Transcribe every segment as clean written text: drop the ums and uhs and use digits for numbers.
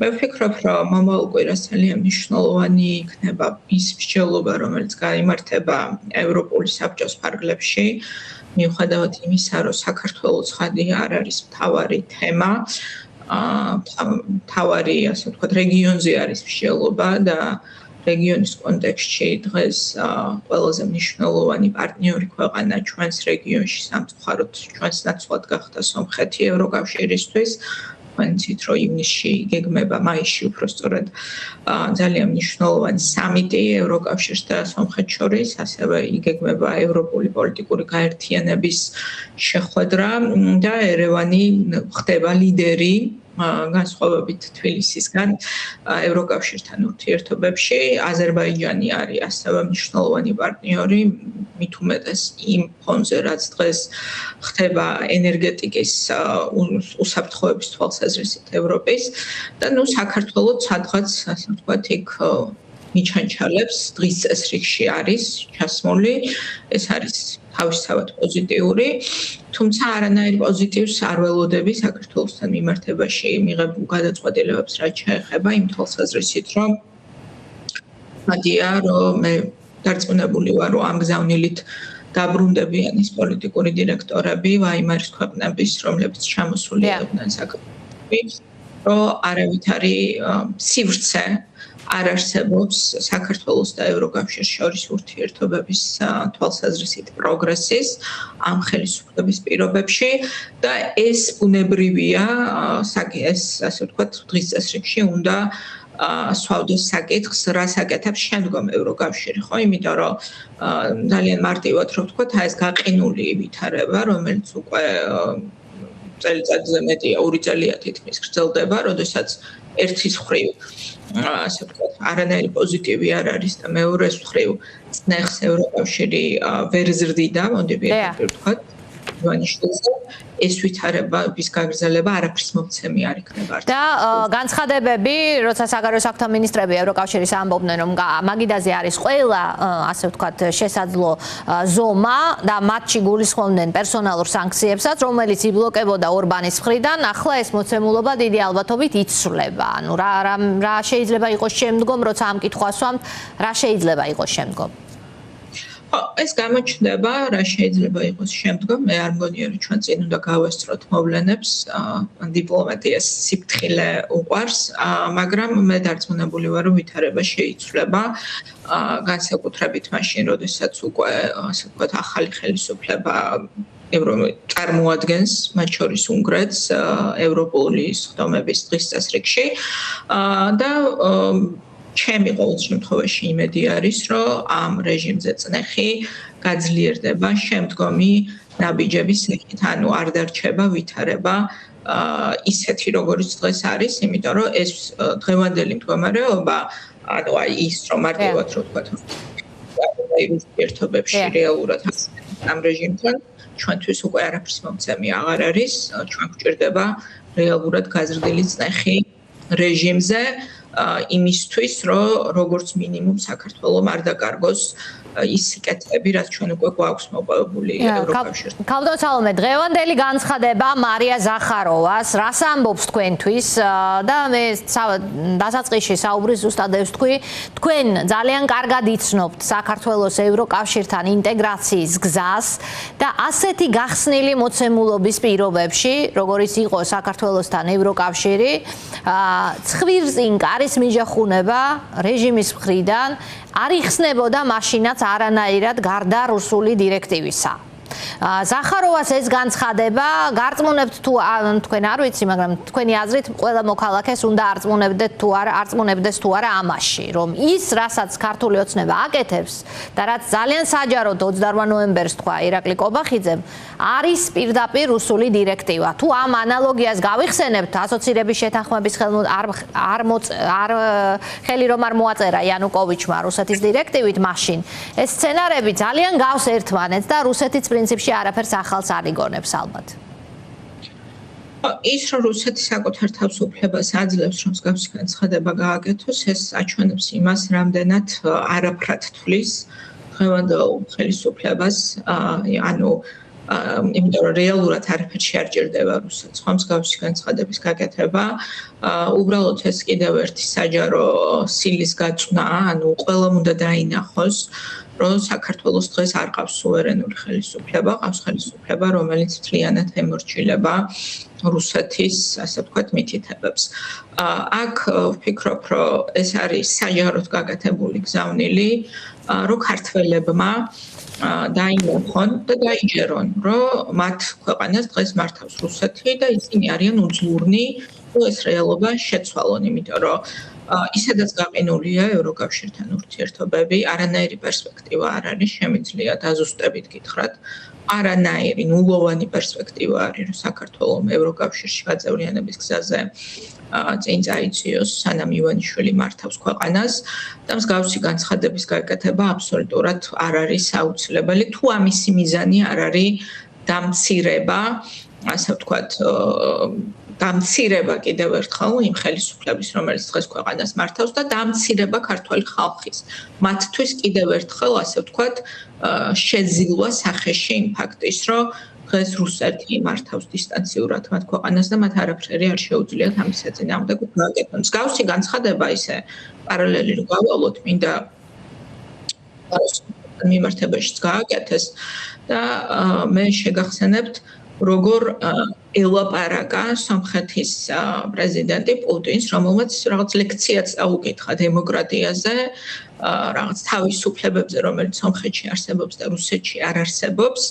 მე ვფიქრობ, რომ მომავალ კვირას ძალიან მნიშვნელოვანი იქნება ის მსჯელობა, რომელიც გაიმართება ევროპული საბჭოს ფარგლებში, მიუხედავად იმისა, რომ საქართველოს ხადი არ არის მთავარი თემა, მთავარი, ასე ვთქვათ, რეგიონზე არის მსჯელობა და რეგიონის კონტექსტში დღეს ყველაზე მნიშვნელოვანი პარტნიორი ქვეყანა ჩვენს რეგიონში სამწუხაროდ ჩვენს ნაცვლად გახდა სომხეთი ევროკავშირისთვის. თქვენიცით, რომ ივნისში იგეგმება, მაისში უბრალოდ ძალიან მნიშვნელოვანი სამიტი ევროკავშირს და სომხეთს შორის, ასევე იგეგმება ევროპული პოლიტიკური გაერთიანების შეხვედრა და ერევანი ხდება ლიდერი განსხვავებით თბილისისგან ევროკავშირთან ურთიერთობებში. აზერბაიჯანი არის ასევე მნიშვნელოვანი პარტნიორი, მით უმეტეს იმ ფონზე, რაც დღეს ხდება ენერგეტიკის უსაფრთხოების თვალსაზრისით ევროპის და საქართველოს სადღაც, ასე ვთქვათ, იქ მიჩანჩალებს დღის წესრიგში არის ჩასმული. ეს არის თავისთავად პოზიტიური, თუმცა არანაირ პოზიტივს არ ველოდები საქართველოსთან მიმართებაში მიღებულ გადაწყვეტილებებს, რაც შეეხება იმ თვალსაზრისით, რომ მადია, რომ მე დარწმუნებული ვარ, რომ ამ გზავნილით დაბრუნდებიან ის პოლიტიკური დირექტორები ვაიმარის ქვეყნების, რომლებიც ჩამოსული იყვნენ საქართველოში, რომ არავითარი სივრცე არ არსებობს საქართველოს და ევროკავშირის შორის ურთიერთობების თვალსაზრისით პროგრესის ამ ხელისუფლების პირობებში და ეს ბუნებრივია, ეს ასე ვთქვათ, დღის წესრიგში უნდა სვავდეს საკითხს, რას აკეთებს შემდგომ ევროკავშირი, ხო? იმიტომ რომ ძალიან მარტივად რო ვთქვათ, ეს გაყინული ვითარება, რომელიც უკვე წელიწადზე მეტია, 2 წელია თითქმის გრძელდება, როდესაც ერთის მხრივ ასე ვთქვათ, არანაირი პოზიტივი არ არის და მეორეს მხრივ წნეხს ევროკავშირი ვერ ზრდიდა, მოდი ვთქვათ, ივანიშვილზე ეს ვითარების გაგრძელება არაფრის მომცემი არ იქნება. და განცხადებები, როცა საგარეო საქმეთა მინისტრები ევროკავშირის ამბობდნენ, რომ მაგიდაზე არის ყველა, ასე ვთქვათ, შესაძლო ზომა და მათში გულისხმობდნენ პერსონალურ სანქციებსაც, რომელიც იბლოკებოდა ორბანის მხრიდან, ახლა ეს მოცემულობა დიდი ალბათობით იცვლება. ანუ რა შეიძლება იყოს შემდგომ, როცა ამ კითხვას ვამთ, რა შეიძლება იყოს შემდგომ? ეს გამოჩნდება, რა შეიძლება იყოს შემდგომ. მე არ მგონია, რომ ჩვენ წინ უნდა გავესწროთ მოვლენებს, დიპლომატიას სიფრთხილე უყვარს, მაგრამ მე დარწმუნებული ვარ, რომ ვითარება შეიცვლება, განსაკუთრებით მაშინ, როდესაც უკვე, ასე ვთქვათ, ახალი ხელისუფლება წარმოადგენს, მათ შორის უნგრეთს, ევროპული სხდომების დღის წესრიგში და ჩემი ყოველ შემთხვევაში იმედი არის, რომ ამ რეჟიმზე წნეხი გაძლიერდება შემდგომი ნაბიჯების სახით, ანუ არ დარჩება ვითარება ისეთი, როგორც დღეს არის, იმიტომ რომ ეს დღევანდელი მდგომარეობა, ანუ აი ის, რომ მარტივად რო ვთქვათ, ურთიერთობებში რეალურად ამ რეჟიმთან ჩვენთვის უკვე არაფრის მომცემი აღარ არის, ჩვენ გვჭირდება რეალურად გაზრდილი წნეხი რეჟიმზე იმისთვის, რომ როგორც მინიმუმ საქართველოს არ დაკარგოს ის სიკეთეები, რაც ჩვენ უკვე გვაქვს მოპოვებული ევროკავშირთან. ქალბატონ სალომე, დღევანდელი განცხადება მარია ზახაროვას, რას ამბობს თქვენთვის და მე დასაწყისში საუბრის ზუსტად ეს თქვი, თქვენ ძალიან კარგად იცნობთ საქართველოს ევროკავშირთან ინტეგრაციის გზას და ასეთი გახსნილი მოცემულობის პირობებში, როგორიც იყო საქართველოსთან ევროკავშირი, ცხვირწინ კარის მიჯახუნება რეჟიმის მხრიდან არ იხსნებოდა მაშინაც არანაირად გარდა რუსული დირექტივისა. ზახაროვას ეს განცხადება გარწმუნებთ თუ თქვენ არ ვიცი, მაგრამ თქვენი აზრით ყველა მოქალაქეს უნდა არწმუნებდეს თუ არა ამაში, რომ ის, რასაც ქართული ოცნება აკეთებს და რაც ძალიან საჯაროდ 28 ნოემბერს თქვა ირაკლი კობახიძემ, არის პირდაპირ რუსული დირექტივა. თუ ამ ანალოგიას გავიხსენებთ, ასოცირების შეთანხმების ხელი რომ არ მოაწერა იანუკოვიჩმა რუსეთის დირექტივით მაშინ, ეს სცენარები ძალიან გავს ერთმანეთს და რუსეთის პრინციპში არაფერს ახალს არ იგონებს ალბათ. ის რომ რუსეთი საკუთარ თავისუფლებას აძლევს, რომ მსგავსი განცხადება გააკეთოს, ეს აჩვენებს იმას, რამდენად არაფრად თვლის დღევანდელ ხელისუფლებას, ანუ იმიტომ რომ რეალურად არაფერში არ ჭირდება რუსეთს, ხომ მსგავსი განცხადების გაკეთება. უბრალოდ ეს კიდევ ერთი საჯარო სილის გაწვნა, ანუ ყველამ უნდა დაინახოს, რომ საქართველოს დღეს არ ყავს სუვერენული ხელისუფლება, ყავს ხელისუფლება, რომელიც მთლიანად ემორჩილება რუსეთის, ასე ვთქვათ, მითითებებს. აქ ვფიქრობ, რომ ეს არის საჯაროდ გაკეთებული გზავნილი, რომ ქართველებმა დაინახონ და დაიჯერონ, რომ მათ ქვეყანას დღეს მართავს რუსეთი და ისინი არიან უძლურნი, რომ ეს რეალობა შეცვალონ, იმიტომ რომ ისედაც გაყინულია ევროკავშირთან ურთიერთობები, არანაირი პერსპექტივა არ არის, შემიძლია დაზუსტებით გითხრათ, არანაირი ნულოვანი პერსპექტივა არის, რომ საქართველოს ევროკავშირში გაწევრიანების გზაზე წინ წაიწიოს, სანამ ივანიშვილი მართავს ქვეყანას და მსგავსი განცხადების გაკეთება აბსოლუტურად არ არის აუცილებელი, თუ ამისი მიზანი არ არის დამცირება, ასე ვთქვათ, დამცირება კიდევ ერთხელ იმ ხელისუფლების, რომელიც დღეს ქვეყანას მართავს და დამცირება ქართველი ხალხის. მათთვის კიდევ ერთხელ, ასე ვთქვათ, შეზილვა სახეში იმ ფაქტის, რომ დღეს რუსეთი მართავს დისტანციურად მათ ქვეყანას და მათ არაფერი არ შეუძლიათ ამის საწინააღმდეგოდ გააკეთონ. მსგავსი განცხადება ისე პარალელი რო გავალოთ, მინდა მიმართებაშიც გააკეთეს და მე შეგახსენებთ როგორ ელაპარაკა სომხეთის პრეზიდენტი პუტინს, რომელმაც რაღაც ლექციაც დაუკითხა დემოკრატიაზე, რაღაც თავისუფლებებზე, რომელიც სომხეთში არსებობს და რუსეთში არ არსებობს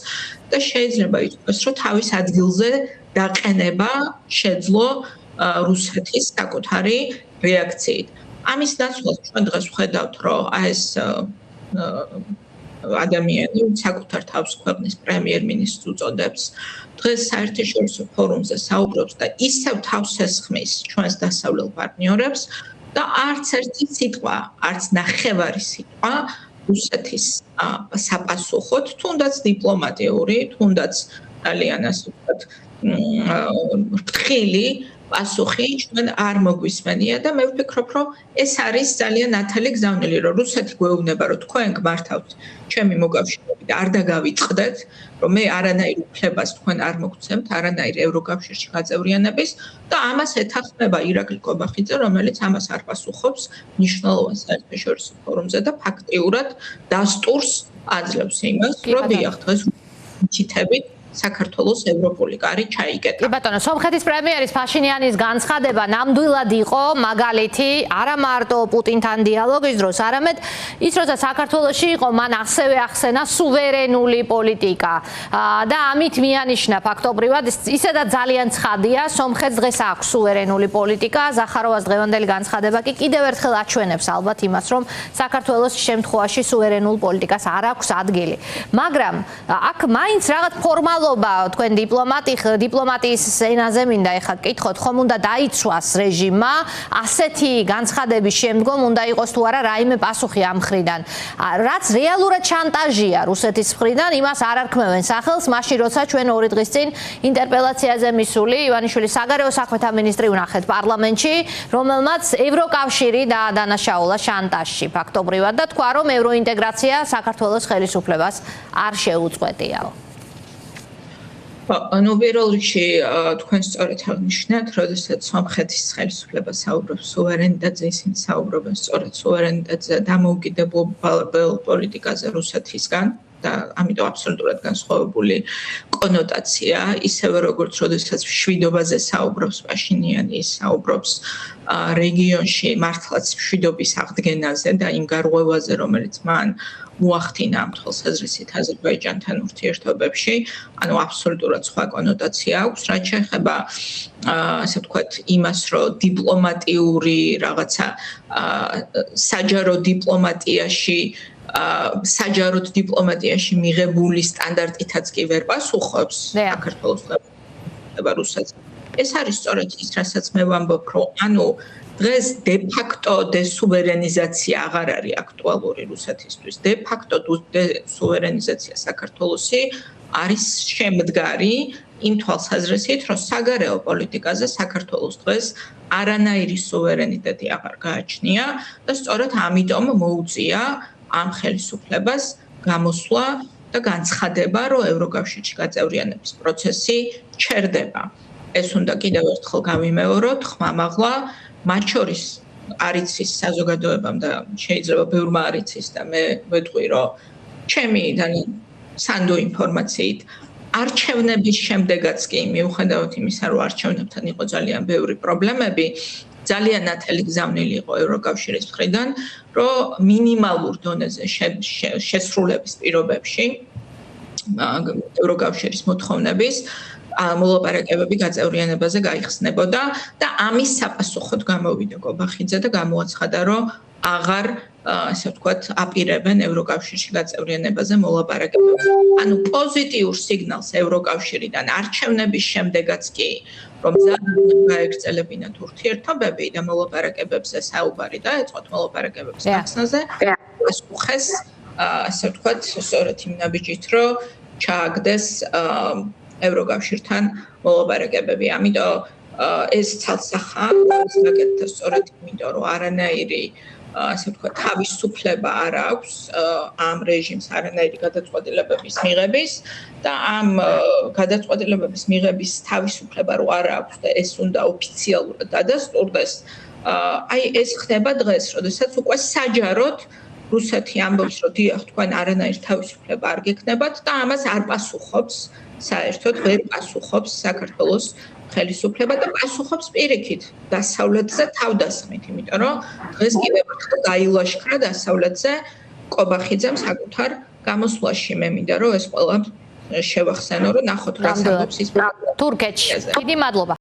და შეიძლება ითქვას, რომ თავის ადგილზე დაყენება შეძლო რუსეთის საკუთარი რეაქციით. ამის ნაცვლად ჩვენ დღეს ვხედავთ, რომ ეს ადამიანი საკუთარ თავს ქვეყნის პრემიერ-მინისტრს უწოდებს. დღეს საერთაშორისო ფორუმზე საუბრობს და ისევ თავს ესხმის ჩვენს დასავლელ პარტნიორებს და არც ერთი სიტყვა, არც ნახევარი სიტყვა რუსეთის საპასუხოდ, თუნდაც დიპლომატიური, თუნდაც ძალიან ასე ვთქვათ, ფრთხილი პასუხი ჩვენ არ მოგვისმენია და მე ვფიქრობ, რომ ეს არის ძალიან ნათელი გზავნილი, რომ რუსეთი გვეუბნება, რომ თქვენ გმართავთ ჩემი მოკავშირეები და არ დაგავიწყდეთ, რომ მე არანაირ უფლებას თქვენ არ მოგცემთ, არანაირ ევროკავშირში გაწევრიანების და ამას ეთანხმება ირაკლი კობახიძე, რომელიც ამას არ პასუხობს მნიშვნელოვან საერთაშორისო ფორუმზე და ფაქტიურად დასტურს აძლევს იმას, რომ დიახ, დღეს მითითებით საქართველოს ევროპული კარი ჩაიკეტა. კი ბატონო, სომხეთის პრემიერის ფაშინიანის განცხადება ნამდვილად იყო მაგალითი არა მარტო პუტინთან დიალოგის დროს, არამედ ის როცა საქართველოში იყო, მან ასევე ახსენა სუვერენული პოლიტიკა და ამით მიანიშნა ფაქტობრივად ისედაც ძალიან ცხადია, სომხეთს დღეს აქვს სუვერენული პოლიტიკა, ზახაროვას დღევანდელი განცხადება კი კიდევ ერთხელ აჩვენებს ალბათ იმას, რომ საქართველოს შემთხვევაში სუვერენულ პოლიტიკას არ აქვს ადგილი. მაგრამ აქ მაინც რაღაც ფორმალობა თქვენ დიპლომატიის ენაზე მინდა ეხლა გკითხოთ, ხომ უნდა დაიცვას რეჟიმმა ასეთი განცხადების შემდგომ უნდა იყოს თუ არა რაიმე პასუხი ამ მხრიდან. რაც რეალურად შანტაჟია რუსეთის მხრიდან, იმას არ არქმევენ სახელს, მაშინ როცა ჩვენ 2 დღის წინ ინტერპელაციაზე მისული ივანიშვილის საგარეო საქმეთა მინისტრი ვნახეთ პარლამენტში, რომელმაც ევროკავშირი დაადანაშაულა შანტაჟში ფაქტობრივად და თქვა, რომ ევროინტეგრაცია საქართველოს ხელისუფლებას არ შეუწყვეტიაო. ანუ პირველ რიგში თქვენ სწორედ აღნიშნეთ, როდესაც სომხეთის ხელისუფლება საუბრობს სუვერენიტეტზე, ისინი საუბრობენ სწორედ სუვერენიტეტზე და დამოუკიდებელ პოლიტიკაზე რუსეთისგან და ამიტომ აბსოლუტურად განსხვავებული კონოტაცია, ისევე როგორც როდესაც მშვიდობაზე საუბრობს პაშინიანი, საუბრობს რეგიონში მართლაც მშვიდობის აღდგენაზე და იმ გარღვევაზე, რომელიც მან მოახდინა ამ თვალსაზრისით აზერბაიჯანთან ურთიერთობებში, ანუ აბსოლუტურად სხვა კონოტაცია აქვს, რაც შეეხება ასე ვთქვათ იმას, რომ დიპლომატიური რაღაცა საჯაროდ დიპლომატიაში მიღებული სტანდარტითაც კი ვერ პასუხობს საქართველოს ხება რუსეთს. ეს არის სწორედ ის, რასაც მე ვამბობ, რომ ანუ დღეს დე-ფაქტო დესუვერენიზაცია აღარ არის აქტუალური რუსეთისთვის. დე-ფაქტო დესუვერენიზაცია საქართველოსი არის შემდგარი იმ თვალსაზრისით, რომ საგარეო პოლიტიკაზე საქართველოს დღეს არანაირი სუვერენიტეტი აღარ გააჩნია და სწორედ ამიტომ მოუწია ამ ხელისუფლებას გამოსვლა და განცხადება, რომ ევროკავშირში გაწევრიანების პროცესი ჩერდება. ეს უნდა კიდევ ერთხელ გავიმეოროთ, ხმამაღლა, მათ შორის არის ის საზოგადოებამ და შეიძლება ბევრმა არის ის და მე ვეთქვი, რომ ჩემი სანდო ინფორმაციით არჩევნების შემდეგაც კი მიუხედავად იმისა, რომ არჩევნებთან იყო ძალიან ბევრი პრობლემები, ძალიან ნათელი გზავნილი იყო ევროკავშირის მხრიდან, რომ მინიმალურ დონეზე შესრულების პირობებში ევროკავშირის მოთხოვნების მოლაპარაკებები გაწევრიანებაზე გაიხსნებოდა და ამის საპასუხოდ გამოვიდა გობახიძე და გამოაცხადა, რომ აღარ ასე ვთქვათ, აპირებენ ევროკავშირში გაწევრიანებაზე მოლაპარაკებებს. ანუ პოზიტიურ სიგნალს ევროკავშირიდან არჩევნების შემდეგაც კი, რომ ძალიან გაეგრძელებინათ ურთიერთობები და მოლაპარაკებებზე საუბარი და ეწყოთ მოლაპარაკებების გახსნაზე, პასუხეს ასე ვთქვათ, სწორედ იმ ნაბიჯით, რომ ჩააგდეს ევროკავშირთან მოლაპარაკებები. ამიტომ ეს ცალსახაა, გაკეთდა სწორედ იმიტომ, რომ არანაირი ასე ვთქვათ, თავისუფლება არ აქვს ამ რეჟიმს არანაირი გადაწყვეტილებების მიღების და ამ გადაწყვეტილებების მიღების თავისუფლება რო არ აქვს და ეს უნდა ოფიციალურად დადასტურდეს, აი ეს ხდება დღეს, როდესაც უკვე საჯაროდ რუსეთი ამბობს, რომ დიახ, თქვენ არანაირი თავისუფლება არ გექნებათ და ამას არ პასუხობს, საერთოდ ვერ პასუხობს საქართველოს ხელისუფლება და პასუხობს პირიქით დასავლეთზე თავდასხმით, იმიტომ რომ დღეს კიდევ ერთხელ გაილაშქრა დასავლეთზე კობახიძემ საკუთარ გამოსვლაში. მე მინდა რომ ეს ყველა შევახსენო, რომ ნახოთ რა საუბრობს ის თურქეთში. დიდი მადლობა.